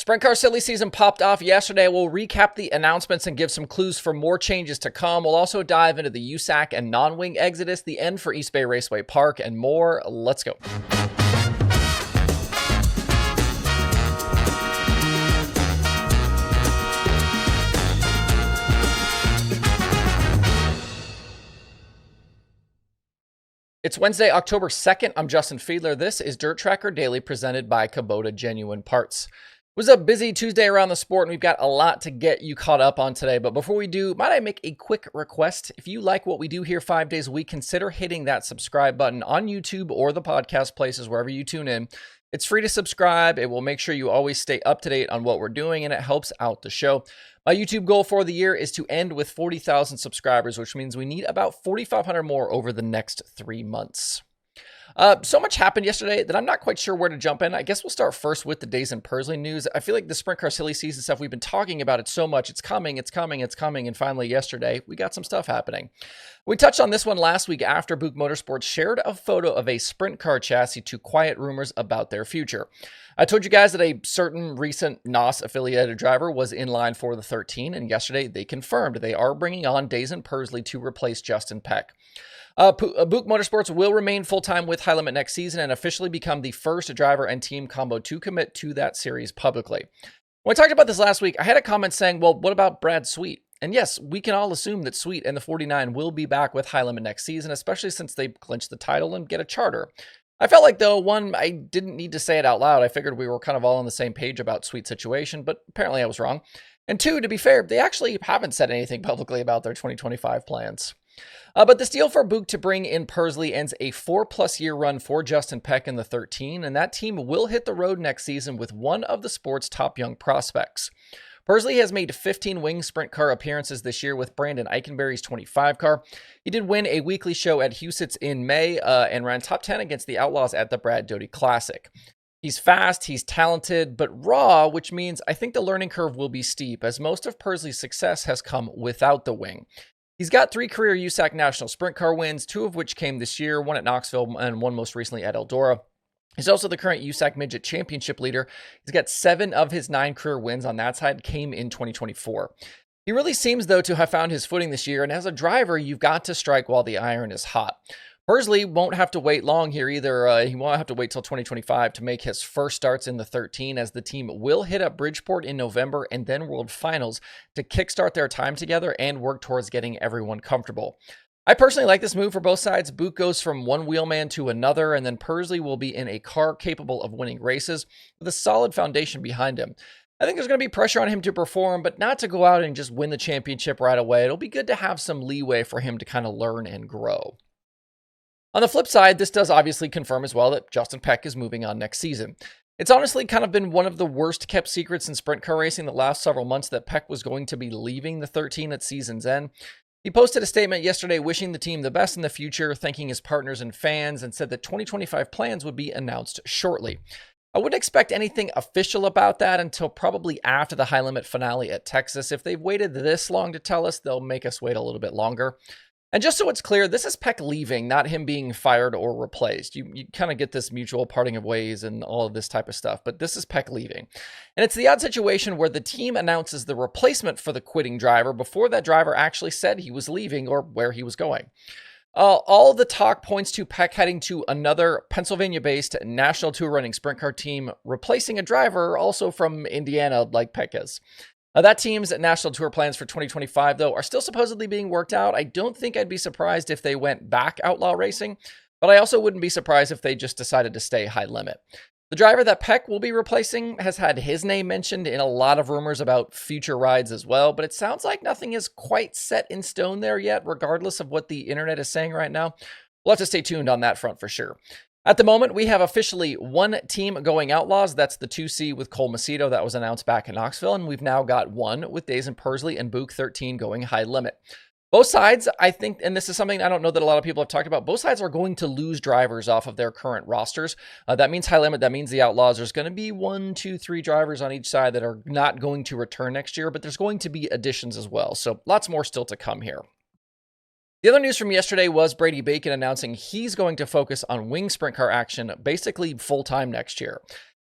Sprint car silly season popped off yesterday. We'll recap the announcements and give some clues for more changes to come. We'll also dive into the USAC and non-wing exodus, the end for East Bay Raceway Park, and more. Let's go. It's Wednesday, October 2nd. I'm Justin Fiedler. This is DIRTRACKR Daily presented by Kubota Genuine Parts. It was a busy Tuesday around the sport, and we've got a lot to get you caught up on today. But before we do, might I make a quick request? If you like what we do here 5 days a week, consider hitting that subscribe button on YouTube or the podcast places, wherever you tune in. It's free to subscribe. It will make sure you always stay up to date on what we're doing, and it helps out the show. My YouTube goal for the year is to end with 40,000 subscribers, which means we need about 4,500 more over the next 3 months. So much happened yesterday that I'm not quite sure where to jump in. I guess we'll start first with the Daison Pursley news. I feel like the sprint car silly season stuff, we've been talking about it so much. It's coming. And finally yesterday, we got some stuff happening. We touched on this one last week after Buch Motorsports shared a photo of a sprint car chassis to quiet rumors about their future. I told you guys that a certain recent NOS affiliated driver was in line for the 13, and yesterday they confirmed they are bringing on Daison Pursley to replace Justin Peck. Buch Motorsports will remain full-time with High Limit next season and officially become the first driver and team combo to commit to that series publicly. When I talked about this last week, I had a comment saying, well, what about Brad Sweet? And yes, we can all assume that Sweet and the 49 will be back with High Limit next season, especially since they clinch the title and get a charter. I felt like, though, one, I didn't need to say it out loud. I figured we were kind of all on the same page about Sweet's situation, but apparently I was wrong. And two, to be fair, they actually haven't said anything publicly about their 2025 plans. But this deal for Buch to bring in Pursley ends a 4+ year run for Justin Peck in the 13, and that team will hit the road next season with one of the sport's top young prospects. Pursley has made 15 wing sprint car appearances this year with Brandon Eikenberry's 25 car. He did win a weekly show at Huset's in May and ran top 10 against the Outlaws at the Brad Doty Classic. He's fast, he's talented, but raw, which means I think the learning curve will be steep, as most of Pursley's success has come without the wing. He's got 3 career USAC National Sprint Car wins, 2 of which came this year, 1 at Knoxville and 1 most recently at Eldora. He's also the current USAC Midget Championship leader. He's got 7 of his 9 career wins on that side came in 2024. He really seems, though, to have found his footing this year, and as a driver, you've got to strike while the iron is hot. Pursley won't have to wait long here either. He won't have to wait till 2025 to make his first starts in the 13, as the team will hit up Bridgeport in November and then World Finals to kickstart their time together and work towards getting everyone comfortable. I personally like this move for both sides. Buch goes from one wheelman to another, and then Pursley will be in a car capable of winning races with a solid foundation behind him. I think there's going to be pressure on him to perform, but not to go out and just win the championship right away. It'll be good to have some leeway for him to kind of learn and grow. On the flip side, this does obviously confirm as well that Justin Peck is moving on next season. It's honestly kind of been one of the worst kept secrets in sprint car racing the last several months that Peck was going to be leaving the 13 at season's end. He posted a statement yesterday wishing the team the best in the future, thanking his partners and fans, and said that 2025 plans would be announced shortly. I wouldn't expect anything official about that until probably after the High Limit finale at Texas. If they've waited this long to tell us, they'll make us wait a little bit longer. And just so it's clear, this is Peck leaving, not him being fired or replaced. You kind of get this mutual parting of ways and all of this type of stuff, but this is Peck leaving. And it's the odd situation where the team announces the replacement for the quitting driver before that driver actually said he was leaving or where he was going. All the talk points to Peck heading to another Pennsylvania-based National Tour running sprint car team, replacing a driver also from Indiana like Peck is. That team's National Tour plans for 2025, though, are still supposedly being worked out. I don't think I'd be surprised if they went back outlaw racing, but I also wouldn't be surprised if they just decided to stay High Limit. The driver that Peck will be replacing has had his name mentioned in a lot of rumors about future rides as well, but it sounds like nothing is quite set in stone there yet, regardless of what the internet is saying right now. We'll have to stay tuned on that front for sure. At the moment, we have officially one team going outlaws. That's the 2C with Cole Macedo that was announced back in Knoxville, and we've now got one with Daison Pursley and Buch 13 going High Limit. Both sides, I think, and this is something I don't know that a lot of people have talked about, both sides are going to lose drivers off of their current rosters. That means High Limit, that means the Outlaws. There's going to be 1, 2, 3 drivers on each side that are not going to return next year, but there's going to be additions as well. So lots more still to come here. The other news from yesterday was Brady Bacon announcing he's going to focus on wing sprint car action basically full-time next year.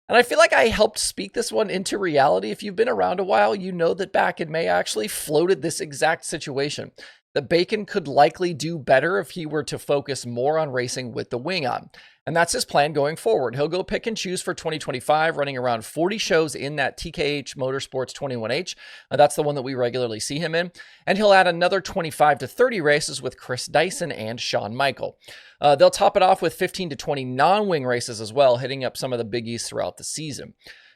And I feel like I helped speak this one into reality. If you've been around a while, you know that back in May, I actually floated this exact situation. That Bacon could likely do better if he were to focus more on racing with the wing on. And that's his plan going forward. He'll go pick and choose for 2025, running around 40 shows in that TKH Motorsports 21H. That's the one that we regularly see him in. And he'll add another 25 to 30 races with Chris Daison and Shawn Michael. They'll top it off with 15 to 20 non-wing races as well, hitting up some of the biggies throughout the season.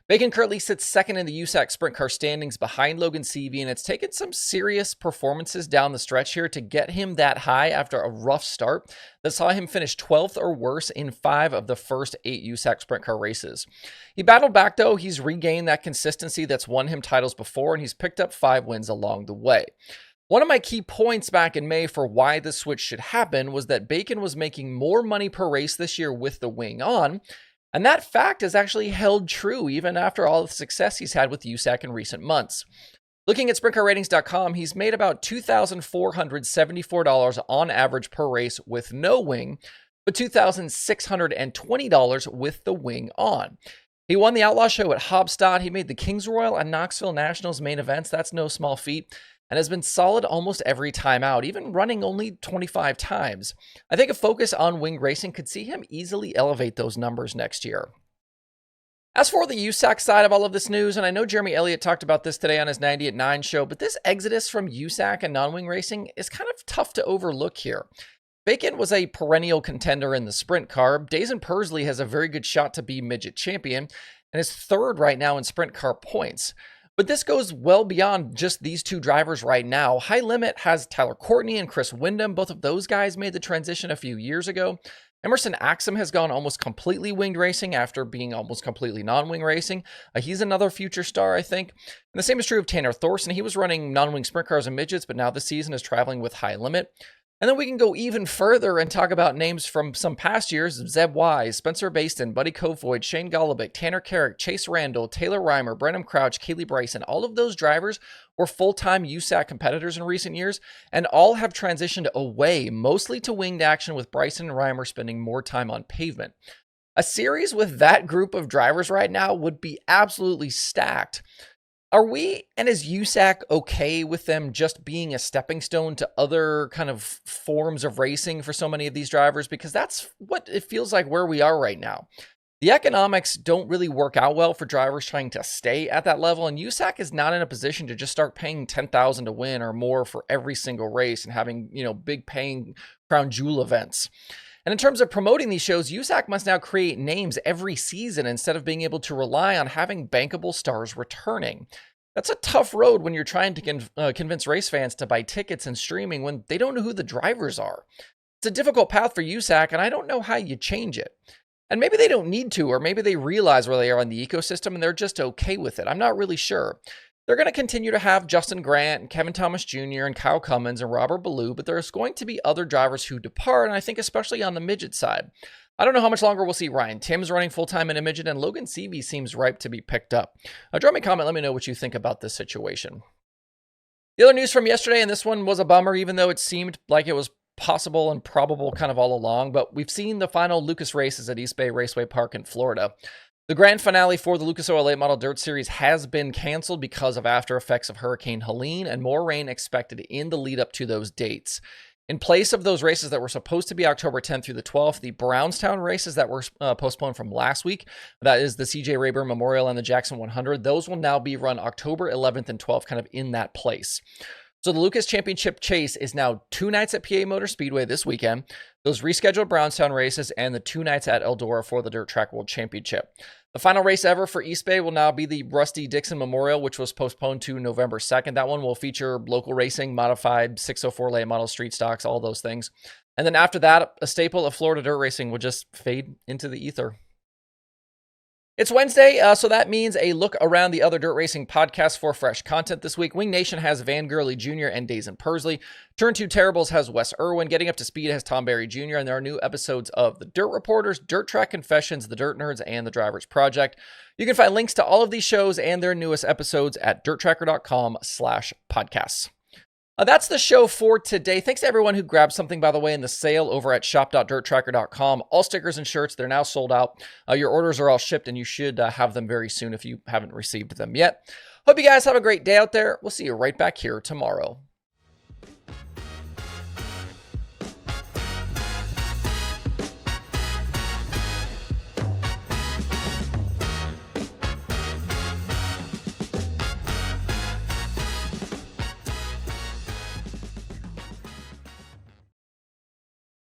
Bacon currently sits second in the USAC sprint car standings behind Logan Seavey, and it's taken some serious performances down the stretch here to get him that high after a rough start that saw him finish 12th or worse in 5 of the first 8 USAC sprint car races. He battled back though, he's regained that consistency that's won him titles before, and he's picked up 5 wins along the way. One of my key points back in May for why this switch should happen was that Bacon was making more money per race this year with the wing on, and that fact has actually held true even after all the success he's had with USAC in recent months. Looking at SprintCarRatings.com, he's made about $2,474 on average per race with no wing, but $2,620 with the wing on. He won the Outlaw Show at Hobstadt. He made the Kings Royal and Knoxville Nationals main events. That's no small feat. And has been solid almost every time out, even running only 25 times. I think a focus on wing racing could see him easily elevate those numbers next year. As for the USAC side of all of this news, and I know Jeremy Elliott talked about this today on his 90 at 9 show, but this exodus from USAC and non-wing racing is kind of tough to overlook here. Bacon was a perennial contender in the sprint car. Daison Pursley has a very good shot to be midget champion and is third right now in sprint car points. But this goes well beyond just these two drivers right now. High Limit has Tyler Courtney and Chris Windham. Both of those guys made the transition a few years ago. Emerson Axum has gone almost completely winged racing after being almost completely non-wing racing. He's another future star, I think. And the same is true of Tanner Thorson. He was running non-wing sprint cars and midgets, but now this season is traveling with High Limit. And then we can go even further and talk about names from some past years: Zeb Wise, Spencer Baston, Buddy Kofoid, Shane Golobic, Tanner Carrick, Chase Randall, Taylor Reimer, Brenham Crouch, Kaylee Bryson. All of those drivers were full-time USAC competitors in recent years, and all have transitioned away, mostly to winged action, with Bryson and Reimer spending more time on pavement. A series with that group of drivers right now would be absolutely stacked. Are we, and is USAC okay with them just being a stepping stone to other kind of forms of racing for so many of these drivers? Because that's what it feels like where we are right now. The economics don't really work out well for drivers trying to stay at that level, and USAC is not in a position to just start paying $10,000 to win or more for every single race and having, big paying crown jewel events. And in terms of promoting these shows, USAC must now create names every season instead of being able to rely on having bankable stars returning. That's a tough road when you're trying to convince race fans to buy tickets and streaming when they don't know who the drivers are. It's a difficult path for USAC, and I don't know how you change it. And maybe they don't need to, or maybe they realize where they are in the ecosystem and they're just okay with it. I'm not really sure. They're going to continue to have Justin Grant and Kevin Thomas Jr. and Kyle Cummins and Robert Ballou, but there's going to be other drivers who depart, and I think especially on the midget side. I don't know how much longer we'll see Ryan Timms running full-time in a midget, and Logan Seavey seems ripe to be picked up. Drop me a comment, let me know what you think about this situation. The other news from yesterday, and this one was a bummer, even though it seemed like it was possible and probable kind of all along, but we've seen the final Lucas races at East Bay Raceway Park in Florida. The grand finale for the Lucas Oil Late Model Dirt Series has been canceled because of after effects of Hurricane Helene and more rain expected in the lead up to those dates. In place of those races that were supposed to be October 10th through the 12th, the Brownstown races that were postponed from last week, that is the CJ Rayburn Memorial and the Jackson 100, those will now be run October 11th and 12th, kind of in that place. So the Lucas Championship Chase is now 2 nights at PA Motor Speedway this weekend, those rescheduled Brownstown races, and the 2 nights at Eldora for the Dirt Track World Championship. The final race ever for East Bay will now be the Rusty Dixon Memorial, which was postponed to November 2nd. That one will feature local racing, modified 604 late model street stocks, all those things. And then after that, a staple of Florida dirt racing will just fade into the ether. It's Wednesday, so that means a look around the other dirt racing podcasts for fresh content this week. Wing Nation has Van Gurley Jr. and Daison Pursley. Turn 2 Terribles has Wes Irwin. Getting Up to Speed has Tom Barry Jr. And there are new episodes of The Dirt Reporters, Dirt Track Confessions, The Dirt Nerds, and The Drivers Project. You can find links to all of these shows and their newest episodes at DIRTRACKR.com/podcasts. That's the show for today. Thanks to everyone who grabbed something, by the way, in the sale over at shop.dirtracker.com. All stickers and shirts, they're now sold out. Your orders are all shipped, and you should have them very soon if you haven't received them yet. Hope you guys have a great day out there. We'll see you right back here tomorrow.